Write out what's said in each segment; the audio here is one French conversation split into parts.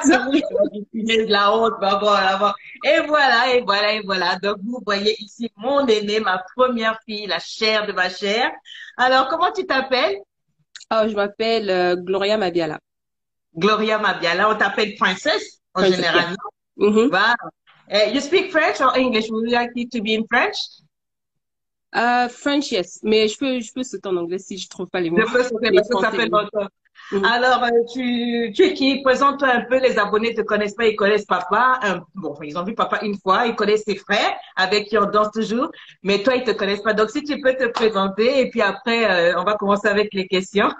C'est vrai. De la honte, bah, voilà, bon. Et voilà, et voilà, et voilà. Donc, vous voyez ici mon aîné, ma première fille, la chair de ma chair. Alors, comment tu t'appelles? Oh, je m'appelle Gloria Mabiala. Gloria Mabiala. On t'appelle princesse, en Princess, yeah. général. Mhm. Wow. You speak French or English? Would you like it to be in French? French, yes. Mais je peux sauter en anglais si je trouve pas les Je mots. peux sauter Les parce que ça français, fait oui. longtemps. Mhm. Alors, tu es qui? Présente-toi un peu. Les abonnés te connaissent pas, ils connaissent papa. Bon, ils ont vu papa une fois, ils connaissent ses frères avec qui on danse toujours, mais toi, ils te connaissent pas. Donc, si tu peux te présenter et puis après, on va commencer avec les questions.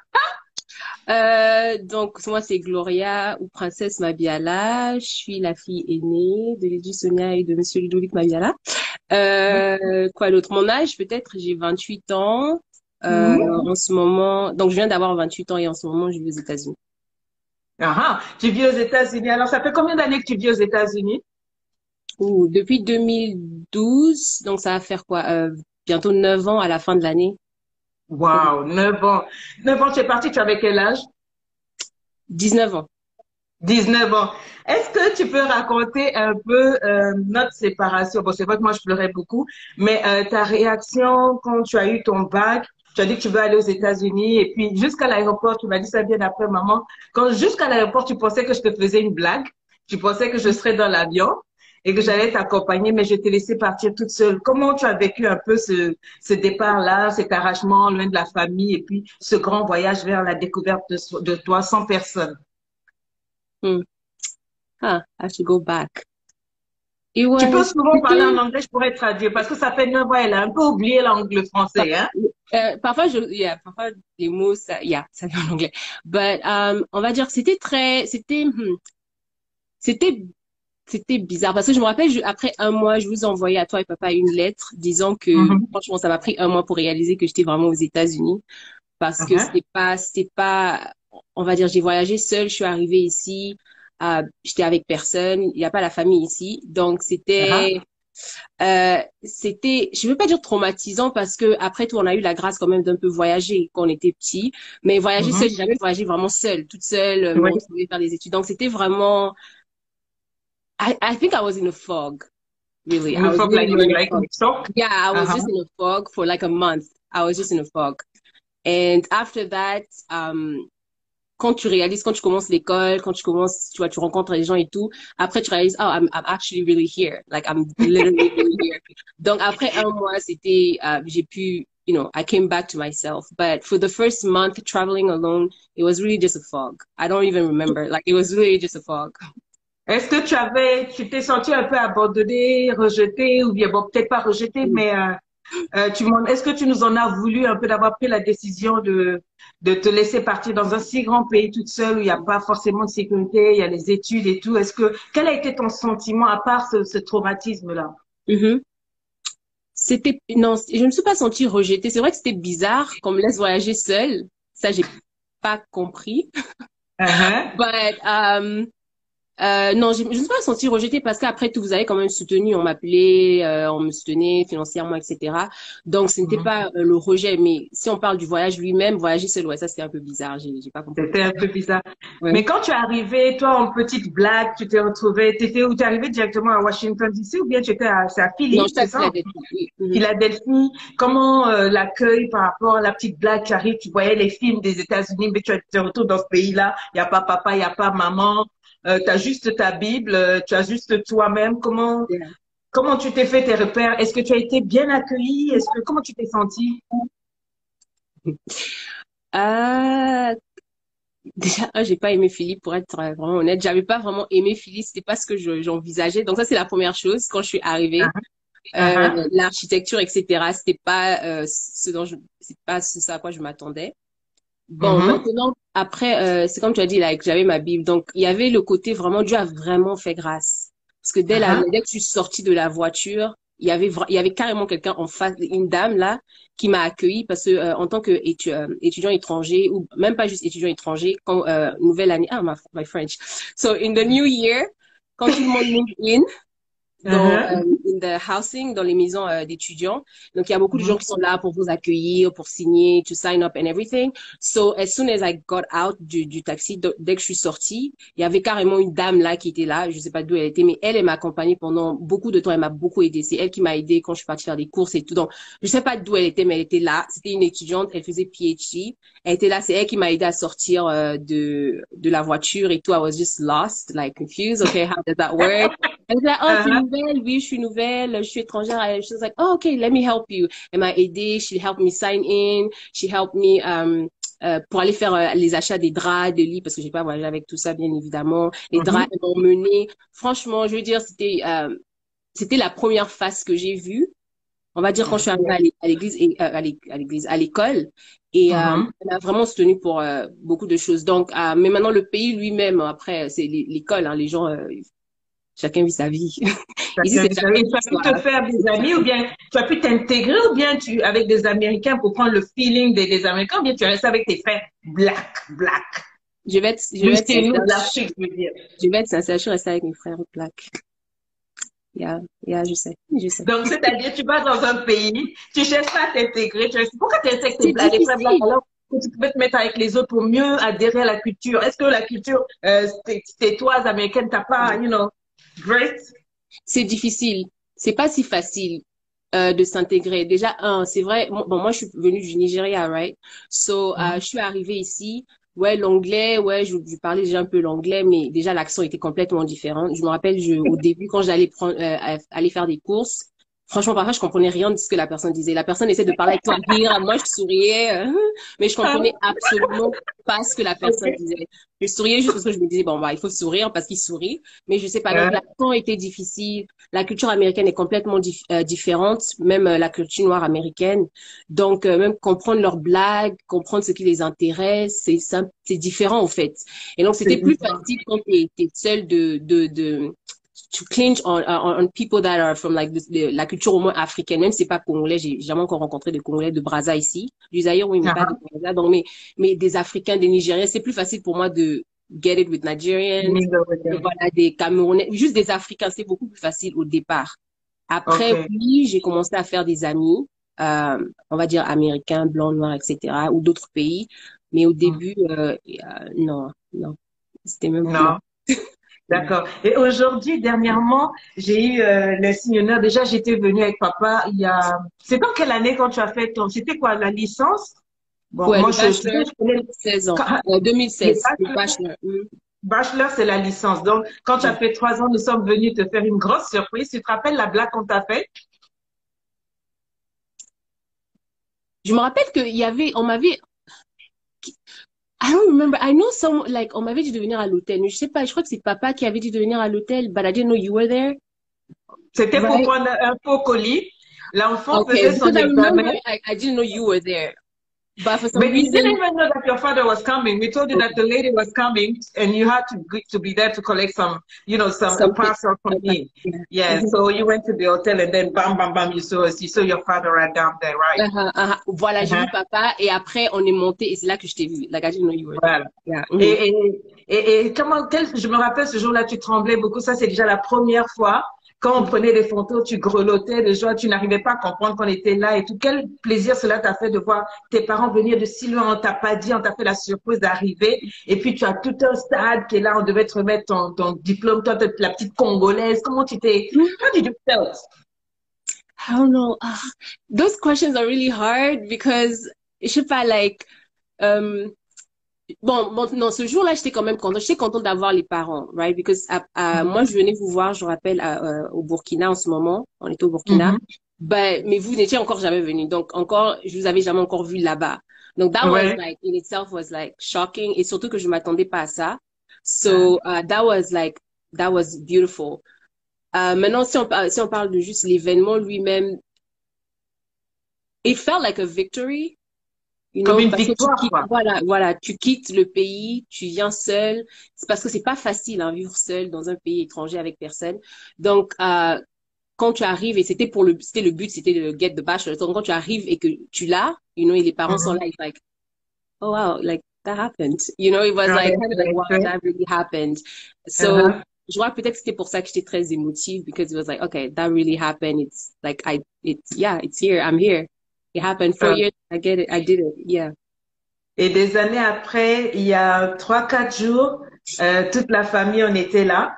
Donc, moi, c'est Gloria ou Princesse Mabiala. Je suis la fille aînée de Lady Sonia et de Monsieur Ludovic Mabiala. Quoi d'autre? Mon âge, peut-être, j'ai 28 ans. Mhm. En ce moment, donc je viens d'avoir 28 ans et en ce moment, je vis aux États-Unis. Ah, ah. Tu vis aux États-Unis. Alors, ça fait combien d'années que tu vis aux États-Unis? Ouh, depuis 2012, donc ça va faire quoi? Bientôt 9 ans à la fin de l'année. Waouh, 9 ans. 9 ans, tu es parti, tu avais quel âge? 19 ans. 19 ans. Est-ce que tu peux raconter un peu notre séparation? Bon, c'est vrai que moi, je pleurais beaucoup, mais ta réaction quand tu as eu ton bac, tu as dit que tu veux aller aux États-Unis et puis jusqu'à l'aéroport, tu m'as dit ça bien après, maman. Quand jusqu'à l'aéroport, tu pensais que je te faisais une blague, tu pensais que je serais dans l'avion et que j'allais t'accompagner, mais je t'ai laissé partir toute seule. Comment tu as vécu un peu ce départ-là, cet arrachement loin de la famille et puis ce grand voyage vers la découverte de toi sans personne? Hmm. Ah, I should go back. It Tu peux was, souvent parler en c'était, anglais, je pourrais traduire, parce que ça fait 9 ans, elle a un peu oublié l'anglais français, hein? parfois parfois des mots, ça vient en anglais. But, on va dire, que c'était, c'était bizarre parce que je me rappelle, après un mois, je vous ai envoyé à toi et papa une lettre disant que, Mhm, franchement, ça m'a pris un mois pour réaliser que j'étais vraiment aux États-Unis parce que mhm, c'était pas, on va dire, j'ai voyagé seule, je suis arrivée ici, j'étais avec personne, il n'y a pas la famille ici, donc mhm, c'était, je veux pas dire traumatisant parce que après tout, on a eu la grâce quand même d'un peu voyager quand on était petit, mais voyager seule, mhm. j'ai jamais voyagé vraiment seule, toute seule, me Oui. retrouver faire des études. Donc c'était vraiment, I think I was in a fog, really. In I the was fog, like literally you in were a like fog. in shock. Yeah, I was Uh-huh. just in a fog for like a month. I was just in a fog. And after that, quand tu réalises, quand tu commences l'école, quand tu commences, tu vois, tu rencontres les gens et tout, après tu réalises, oh, I'm actually really here. Like, I'm literally really here. Donc, après un mois, c'était, j'ai pu, I came back to myself. But for the first month traveling alone, it was really just a fog. I don't even remember. Like, it was really just a fog. Est-ce que tu t'es senti un peu abandonné, rejeté, ou bien, bon, peut-être pas rejeté, mais est-ce que tu nous en as voulu un peu d'avoir pris la décision de te laisser partir dans un si grand pays toute seule où il n'y a pas forcément de sécurité, il y a les études et tout. Quel a été ton sentiment à part ce traumatisme-là? Mhm. Non, je me suis pas sentie rejetée. C'est vrai que c'était bizarre qu'on me laisse voyager seule. Ça, j'ai pas compris. Uh-huh. But, non, je ne me suis pas sentie rejetée parce qu'après tout, vous avez quand même soutenu, on m'appelait, on me soutenait financièrement, etc. Donc, ce n'était Mhm. pas le rejet, mais si on parle du voyage lui-même, voyager seul, ouais, ça c'était un peu bizarre, j'ai pas compris. C'était un peu bizarre. Ouais. Mais quand tu es arrivé, toi, en petite blague, tu t'es retrouvé, t'étais où? T'es arrivé directement à Washington DC ou bien tu étais c'est à Non, Philly, j'étais c'est à ça? Philadelphie, oui. Mhm. Philadelphie. Comment l'accueil par rapport à la petite blague qui arrive? Tu voyais les films des États-Unis, mais tu te retrouves dans ce pays-là. Il n'y a pas papa, il n'y a pas maman. Tu as juste ta Bible, tu as juste toi-même. Yeah. Comment tu t'es fait tes repères? Est-ce que tu as été bien accueilli? Comment tu t'es senti? Euh, déjà, j'ai pas aimé Philippe pour être vraiment honnête. J'avais pas vraiment aimé Philippe, c'était pas ce que j'envisageais. Donc ça, c'est la première chose quand je suis arrivée. Ah, ah. L'architecture, etc. C'est pas ce à quoi je m'attendais. Bon, Mhm, maintenant, après, c'est comme tu as dit, like, j'avais ma Bible. Donc, il y avait le côté vraiment, Dieu a vraiment fait grâce. Parce que ah, dès que je suis sortie de la voiture, il y avait carrément quelqu'un en face, une dame là, qui m'a accueillie parce que, en tant que étudiant étranger, ou même pas juste étudiant étranger, quand, nouvelle année, my French. So, in the new year, quand tout le monde move in, dans Uh-huh. in the housing, dans les maisons d'étudiants. Donc, il y a beaucoup de gens Mhm. qui sont là pour vous accueillir, pour signer, to sign up and everything. So, as soon as I got out du taxi, dès que je suis sortie, il y avait carrément une dame là qui était là. Je sais pas d'où elle était, mais elle m'a accompagnée pendant beaucoup de temps. Elle m'a beaucoup aidée. C'est elle qui m'a aidée quand je suis partie faire des courses et tout. Donc, je sais pas d'où elle était, mais elle était là. C'était une étudiante. Elle faisait PhD. Elle était là. C'est elle qui m'a aidée à sortir de la voiture et tout. I was just lost, like confused. Okay, how does that work? Elle était là, oh, t'es Uh-huh. nouvelle? Oui, je suis nouvelle. Je suis étrangère. She was like, oh, okay, let me help you. Elle m'a aidée. She helped me sign in. She helped me, pour aller faire les achats des draps, des lits, parce que j'ai pas voyagé avec tout ça, bien évidemment. Les draps, Mhm. elles m'ont mené. Franchement, je veux dire, c'était la première phase que j'ai vue. On va dire quand je suis arrivée à l'église et à l'église, à l'école. Et Mhm. elle m'a vraiment soutenue pour beaucoup de choses. Donc, mais maintenant le pays lui-même, après, c'est l'école, hein, les gens, chacun vit sa vie. Ici, c'est chacun Et tu pour as pu soi. te faire des amis ou bien tu as pu t'intégrer ou bien tu avec des Américains pour prendre le feeling des Américains ou bien tu es resté avec tes frères black. Je De vais être chez nous, sincère. de l'Afrique, je veux dire. Je vais être sincère. Je suis restée avec mes frères plaques. Je sais, je sais. Donc, c'est-à-dire, tu vas dans un pays, tu cherches pas à t'intégrer, pourquoi tu restes avec C'est les frères blancs difficile. alors que tu pouvais te mettre avec les autres pour mieux adhérer à la culture? Est-ce que la culture, c'est toi, américaine, t'as pas, great? C'est difficile. C'est pas si facile de s'intégrer. Déjà, c'est vrai. Bon, moi, je suis venue du Nigeria, right? So, je Mhm. suis arrivée ici. Ouais, l'anglais, ouais, je parlais déjà un peu l'anglais, mais déjà l'accent était complètement différent. Je me rappelle, au début, quand j'allais prendre, aller faire des courses, franchement, parfois, je comprenais rien de ce que la personne disait. La personne essaie de parler avec toi, rire, moi, je souriais, mais je Ah, comprenais absolument pas ce que la personne ok. disait. Je souriais juste parce que je me disais, bon, bah, il faut sourire parce qu'il sourit, mais je sais pas. Donc, Euh, l'accent était difficile. La culture américaine est complètement différente, même la culture noire américaine. Donc, même comprendre leurs blagues, comprendre ce qui les intéresse, c'est différent, en fait. Et donc, c'est c'était plus différent. facile quand t'es seul to clinch on people that are from like la culture au moins africaine, même si c'est pas congolais, j'ai jamais encore rencontré des Congolais de Brazza ici. Du Zaïre, oui, mais pas de Ah, Brazza. Donc, mais des Africains, des Nigériens, c'est plus facile pour moi de get it with Nigerians, mingle with them. voilà, des Camerounais, juste des Africains, c'est beaucoup plus facile au départ. Après, Ok. oui, j'ai commencé à faire des amis, on va dire américains, blancs, noirs, etc., ou d'autres pays. Mais au Hmm. début, non, non, c'était même, non. Non. D'accord. Et aujourd'hui, dernièrement, j'ai eu le signe honneur. Déjà, j'étais venue avec papa il y a... C'est dans quelle année quand tu as fait ton... C'était quoi, la licence? Bon, Ouais, moi, le bachelor, je connais 16 ans, quand- le 2016, le bachelor. bachelor. Bachelor, c'est la licence. Donc, quand tu as Mm. fait 3 ans, nous sommes venus te faire une grosse surprise. Tu te rappelles la blague qu'on t'a faite? Je me rappelle qu'il y avait, on m'avait, I don't remember, I know some, like, on m'avait dit de venir à l'hôtel, mais je sais pas, je crois que c'est papa qui avait dit de venir à l'hôtel, but I didn't know you were there, C'était pour right? prendre un faux colis. L'enfant Okay, faisait son because I examen. remember I didn't know you were there, but for some But we didn't reason, even know that your father was coming. We told you that the lady was coming and you had to be there to collect some a something, parcel from okay, me. yeah. Yeah, so you went to the hotel and then bam, bam, bam, you saw us. You saw your father right down there, right? Voilà, j'ai Uh-huh. vu papa et après on est monté et c'est là que je t'ai vu. Like I didn't know you were there. Voilà. Yeah. Et, et, et je me rappelle ce jour-là, tu tremblais beaucoup. Ça, c'est déjà la première fois. Quand on prenait des photos, tu grelottais de joie, tu n'arrivais pas à comprendre qu'on était là et tout. Quel plaisir cela t'a fait de voir tes parents venir de si loin. On t'a pas dit, on t'a fait la surprise d'arriver. Et puis, tu as tout un stade qui est là. On devait te remettre ton diplôme, toi, la petite Congolaise. Comment tu t'es, how did you feel? I don't know. Those questions are really hard because je sais pas, like, um, bon, non, ce jour-là, j'étais quand même contente. J'étais contente d'avoir les parents, right? Because moi, je venais vous voir, je rappelle, au Burkina en ce moment. On était au Burkina. Mhm. Ben, mais vous n'étiez encore jamais venu. Donc, encore, je vous avais jamais encore vu là-bas. Donc, that was Ouais. like, in itself was like shocking. Et surtout que je m'attendais pas à ça. So, that was beautiful. Maintenant, si on parle de juste l'événement lui-même, it felt like a victory. Comme une Parce que victoire, quoi. voilà, tu quittes le pays, tu viens seul. C'est parce que c'est pas facile, hein, vivre seul dans un pays étranger avec personne. Donc, quand tu arrives, et c'était le but, c'était de get the bachelor. Donc, quand tu arrives et que tu l'as, et les parents sont Mhm. là, it's like, oh wow, like that happened. It was like, Ouais, kind of like, ouais, wow, ouais. that really happened. So, Uh-huh. je vois peut-être que c'était pour ça que j'étais très émotive, because it was like, okay, that really happened. It's like, yeah, it's here. I'm here. It happened 4 years. I get it. I did it. Yeah. Et des années après, il y a 3, 4 jours, toute la famille, on était là.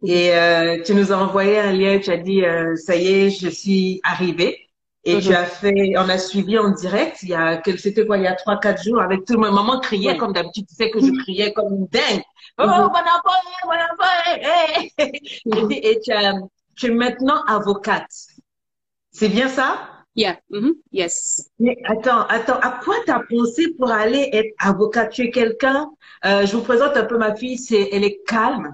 Mhm. Et tu nous as envoyé un lien, tu as dit, ça y est, je suis arrivée. Et tu Mhm. as fait, on a suivi en direct, c'était quoi, il y a 3, 4 jours, avec tout le monde. Maman criait Ouais. comme d'habitude, tu sais que je criais comme une dingue. Oh, Mhm. bon enfant, hey, hey. Mhm. Et tu es maintenant avocate. C'est bien ça? Yeah. Mhm. Yes. Mais attends, à quoi t'as pensé pour aller être avocate? Tu es quelqu'un, je vous présente un peu ma fille, elle est calme.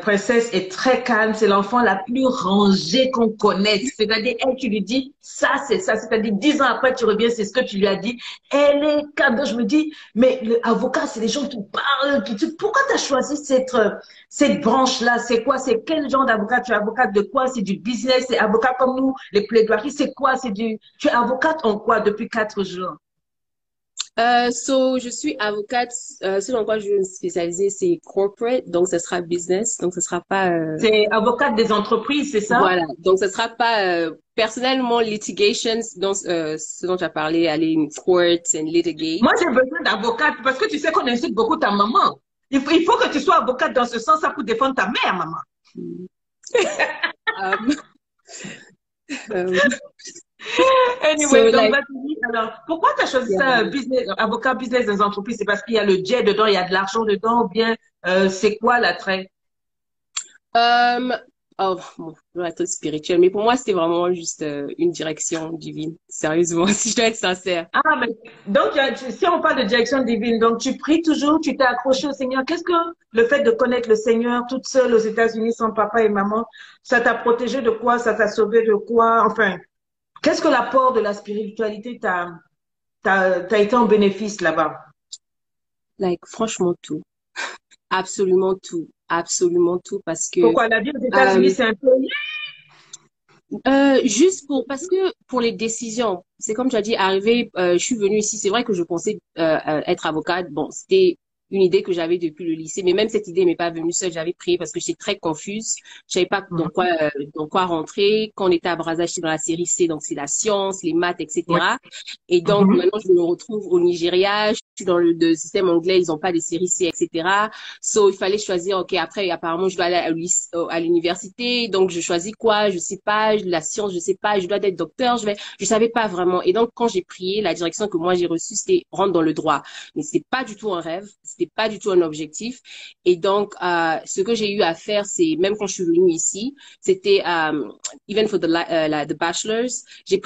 Princesse est très calme, c'est l'enfant la plus rangée qu'on connaisse. C'est-à-dire, elle, tu lui dis, ça, c'est ça. C'est-à-dire, 10 ans après, tu reviens, c'est ce que tu lui as dit. Elle est calme. Donc, je me dis, mais l'avocat, c'est les gens qui parlent. Pourquoi tu as choisi cette branche-là? C'est quoi? C'est quel genre d'avocat? Tu es avocate de quoi? C'est du business? C'est avocat comme nous, les plaidoiries? C'est quoi? Tu es avocate en quoi depuis 4 jours? So, je suis avocate. Ce dans quoi je vais me spécialiser, c'est corporate, donc ce sera business, donc ce sera pas, C'est avocate des entreprises, c'est ça? voilà, donc ce sera pas personnellement litigations, donc ce dont tu as parlé, aller in court and litigate. Moi, j'ai besoin d'avocate parce que tu sais qu'on insulte beaucoup ta maman. Il faut que tu sois avocate dans ce sens-là pour défendre ta mère, maman. Um, um, so Anyway, donc like, vas-y. Alors, pourquoi tu as choisi yeah. ça, avocat business des entreprises? C'est parce qu'il y a le jet dedans, il y a de l'argent dedans, ou bien c'est quoi l'attrait? Um, oh, bon, je dois être spirituel, mais pour moi, c'était vraiment juste une direction divine. Sérieusement, si je dois être sincère. Ah, mais donc si on parle de direction divine, donc tu pries toujours, tu t'es accroché au Seigneur. Qu'est-ce que le fait de connaître le Seigneur toute seule aux États-Unis sans papa et maman, ça t'a protégé de quoi? Ça t'a sauvé de quoi? Enfin, qu'est-ce que l'apport de la spiritualité t'as été en bénéfice là-bas? Like, franchement, tout. Absolument tout. Absolument tout. Parce que, Pourquoi la vie aux États-Unis, euh, c'est un peu... juste parce que pour les décisions, c'est comme tu as dit, arrivé, je suis venue ici, c'est vrai que je pensais être avocate. Bon, c'était une idée que j'avais depuis le lycée, mais même cette idée m'est pas venue seule. J'avais prié parce que j'étais très confuse. Je savais pas Mhm. dans quoi rentrer. Quand on était à Brazzaville, j'étais dans la série C, donc c'est la science, les maths, Oui. etc. Et donc Mhm. maintenant, je me retrouve au Nigeria. Je suis dans le système anglais, ils ont pas de série C, etc. So, il fallait choisir, OK, après, apparemment, je dois aller à l'université. Donc, je choisis quoi? Je sais pas. La science, je sais pas. Je dois être docteur. Je savais pas vraiment. Et donc, quand j'ai prié, la direction que moi j'ai reçue, c'était rentrer dans le droit. Mais c'était pas du tout un rêve. C'était pas du tout un objectif. Et donc, ce que j'ai eu à faire, c'est, même quand je suis venue ici, c'était, even for the bachelor's, je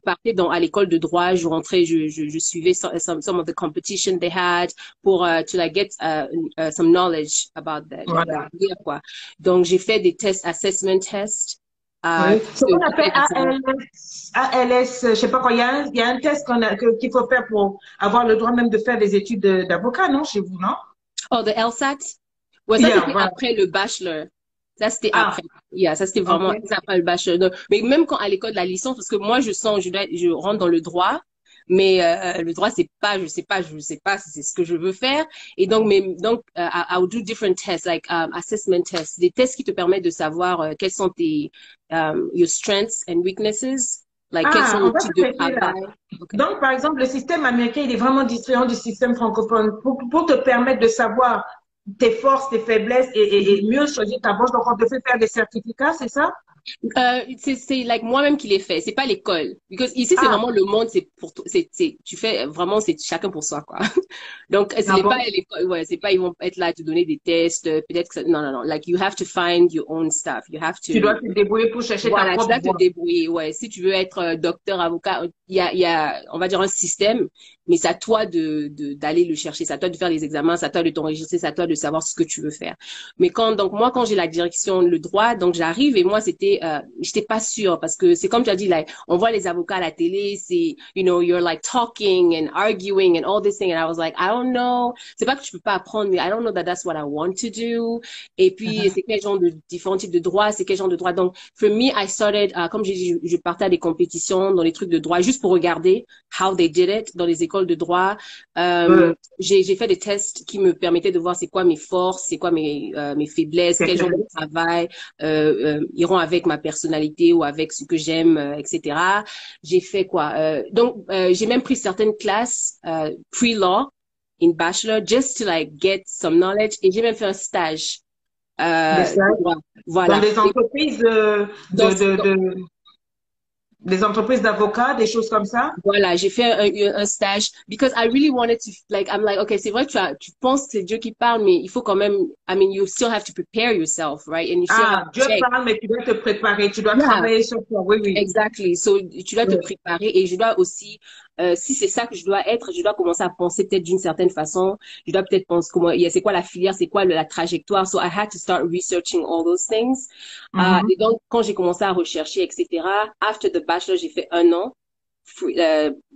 partais à l'école de droit, je rentrais, je suivais some of the competition they had pour to like get some knowledge about la Voilà. carrière, quoi. Donc j'ai fait des tests, assessment tests. Oui. Ce De qu'on toutes appelle les examens. ALS, je sais pas quoi, il y a un test qu'il faut faire pour avoir le droit même de faire des études d'avocat, non, chez vous, non? Oh, the LSAT? Ouais, ça Yeah, c'était voilà. après le bachelor. Ça c'était Ah, après. Yeah, ça c'était ok. vraiment après le bachelor. Donc, mais même quand à l'école de la licence, parce que moi je sens, je rentre dans le droit, mais le droit c'est pas, je sais pas si c'est ce que je veux faire. Et donc, I'll do different tests, like assessment tests, des tests qui te permettent de savoir quels sont your strengths and weaknesses, like quels sont Ah, les on va types se de faire là. travail. Okay. Donc, par exemple, le système américain, il est vraiment différent du système francophone. Pour te permettre de savoir tes forces, tes faiblesses et mieux choisir ta branche, donc on te fait faire des certificats, c'est ça? C'est like moi-même qui l'ai fait. C'est pas l'école. Because ici, c'est Ah, vraiment le monde, c'est pour toi, tu fais vraiment, c'est chacun pour soi, quoi. Donc, ce ah n'est pas bon? l'école, ouais, c'est pas, ils vont être là à te donner des tests, peut-être que non, non, non. Like, you have to find your own stuff. You have Tu dois to, te débrouiller pour chercher ta voilà, tu propre dois te voie. débrouiller. Ouais, si tu veux être docteur, avocat, il y a, on va dire un système, mais c'est à toi d'aller le chercher. C'est à toi de faire les examens, c'est à toi de t'enregistrer, c'est à toi de savoir ce que tu veux faire. Mais donc moi, quand j'ai la direction, le droit, donc j'arrive et moi, j'étais pas sûre parce que c'est comme tu as dit, like, on voit les avocats à la télé, c'est, you're like talking and arguing and all this thing. And I was like, I don't know. C'est pas que tu peux pas apprendre, mais I don't know that that's what I want to do. Et puis, c'est quel genre de différents types de droits, c'est quel genre de droits. Donc, for me, I started, comme j'ai dit, je partais à des compétitions dans les trucs de droit juste pour regarder how they did it dans les écoles l'école de droit, Euh, j'ai fait des tests qui me permettaient de voir c'est quoi mes forces, c'est quoi mes faiblesses, c'est quels genres clair. de travail iront avec ma personnalité ou avec ce que j'aime, etc. J'ai fait quoi? J'ai même pris certaines classes pre-law in bachelor just to like get some knowledge et j'ai même fait un stage Des de stages droit. dans Voilà. des entreprises Dans, des entreprises d'avocats, des choses comme ça. Voilà, j'ai fait un stage because I really wanted to like I'm like okay, c'est vrai que tu penses que c'est Dieu qui parle mais il faut quand même I mean you still have to prepare yourself, right? And you still have Ah, to Dieu check. parle, mais tu dois te préparer, tu dois Yeah, travailler sur toi. Oui, oui. exactly. So tu dois te Oui. préparer et je dois aussi si c'est ça que je dois être, je dois commencer à penser peut-être d'une certaine façon. Je dois peut-être penser comment c'est quoi la filière, c'est quoi la trajectoire. So I had to start researching all those things. Mhm. Et donc quand j'ai commencé à rechercher etc. After the bachelor, j'ai fait un an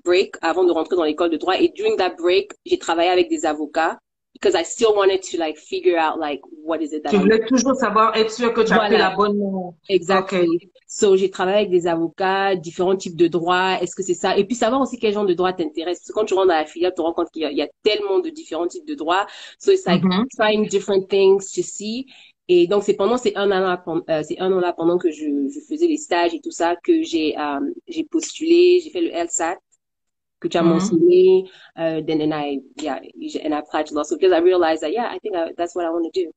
break avant de rentrer dans l'école de droit. Et during that break, j'ai travaillé avec des avocats because I still wanted to like figure out like what is it that Tu I want. voulais toujours savoir, être sûr que tu as pris Voilà, la bonne. Ok. exactly. So j'ai travaillé avec des avocats, différents types de droits. Est-ce que c'est ça? Et puis savoir aussi quel genre de droit t'intéresse. Parce que quand tu rentres dans la filière, tu te rends compte qu'il y a tellement de différents types de droits. So it's like Mhm. trying different things to see. Et donc c'est pendant ces un an là pendant que je faisais les stages et tout ça que j'ai postulé, j'ai fait le LSAT que tu as Mhm. mentionné. And I applied to law school because I realized that, yeah, I think that's what I want to do.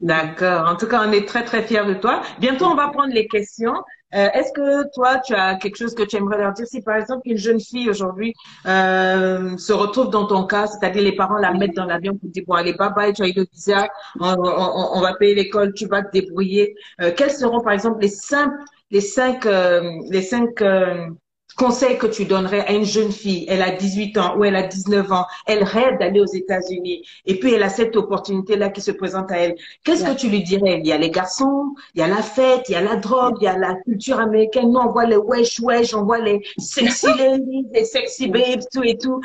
Mhm. D'accord. En tout cas, on est très, très fiers de toi. Bientôt, on va prendre les questions. Est-ce que toi, tu as quelque chose que tu aimerais leur dire? Si, par exemple, une jeune fille aujourd'hui se retrouve dans ton cas, c'est-à-dire les parents la mettent dans l'avion pour dire, bon, allez, bye bye, tu as eu le visa, on va payer l'école, tu vas te débrouiller. Quels seront, par exemple, les cinq conseils que tu donnerais à une jeune fille? Elle a 18 ans ou elle a 19 ans. Elle rêve d'aller aux États-Unis. Et puis, elle a cette opportunité-là qui se présente à elle. Qu'est-ce que Yeah, tu lui dirais? Il y a les garçons, il y a la fête, il y a la drogue, il y a la culture américaine. Nous, on voit les wesh wesh, on voit les sexy ladies, les sexy yeah. babes, tout et tout,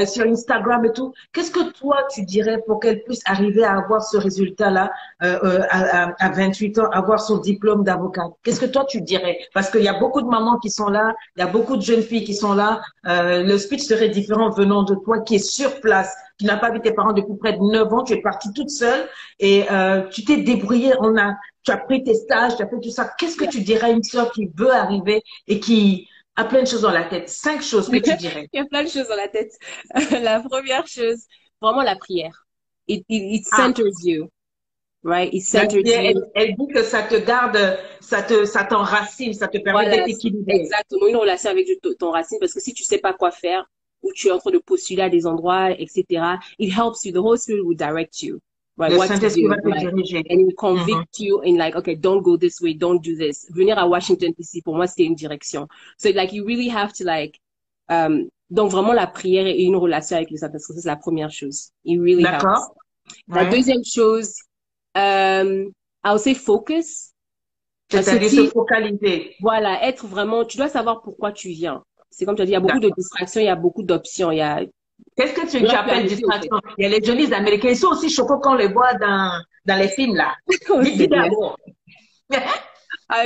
sur Instagram et tout. Qu'est-ce que toi, tu dirais pour qu'elle puisse arriver à avoir ce résultat-là à 28 ans, avoir son diplôme d'avocat? Qu'est-ce que toi, tu dirais? Parce qu'il y a beaucoup de mamans qui sont là, il y a beaucoup de jeunes filles qui sont là. Le speech serait différent venant de toi qui est sur place, qui n'a pas vu tes parents depuis près de 9 ans, tu es partie toute seule et tu t'es débrouillée, tu as pris tes stages, tu as fait tout ça. Qu'est-ce que Yeah. tu dirais à une sœur qui veut arriver et qui a plein de choses dans la tête? 5 choses que tu dirais. Il y a plein de choses dans la tête. La première chose, vraiment la prière. It Ah, centers you, right? It la centers prière, you. elle dit que ça te garde, ça t'enracine, ça te permet Voilà, d'être équilibré. exactement. Une relation avec ton racine, parce que si tu sais pas quoi faire, ou tu es en train de postuler à des endroits, etc., it helps you. The Holy Spirit will direct you, right? Le What to Saint-Esprit va do, te right? diriger. And will Mhm. convict you in like, okay, don't go this way, don't do this. Venir à Washington DC, pour moi, c'était une direction. So like, you really have to like, donc vraiment la prière et une relation avec le Saint-Esprit, c'est la première chose. It really helps. D'accord? La Ouais. deuxième chose, I would say focus. Parce que C'est-à-dire se si, focaliser. voilà, être vraiment, tu dois savoir pourquoi tu viens. C'est comme tu as dit, il y a beaucoup de D'accord. distractions, il y a beaucoup d'options, Qu'est-ce que il y tu a plus appelles arrêter, au fait. distraction? Il y a les journalistes américains, ils sont aussi choquants quand on les voit dans les films là. Oh, Dis Seigneur. d'abord. Ah,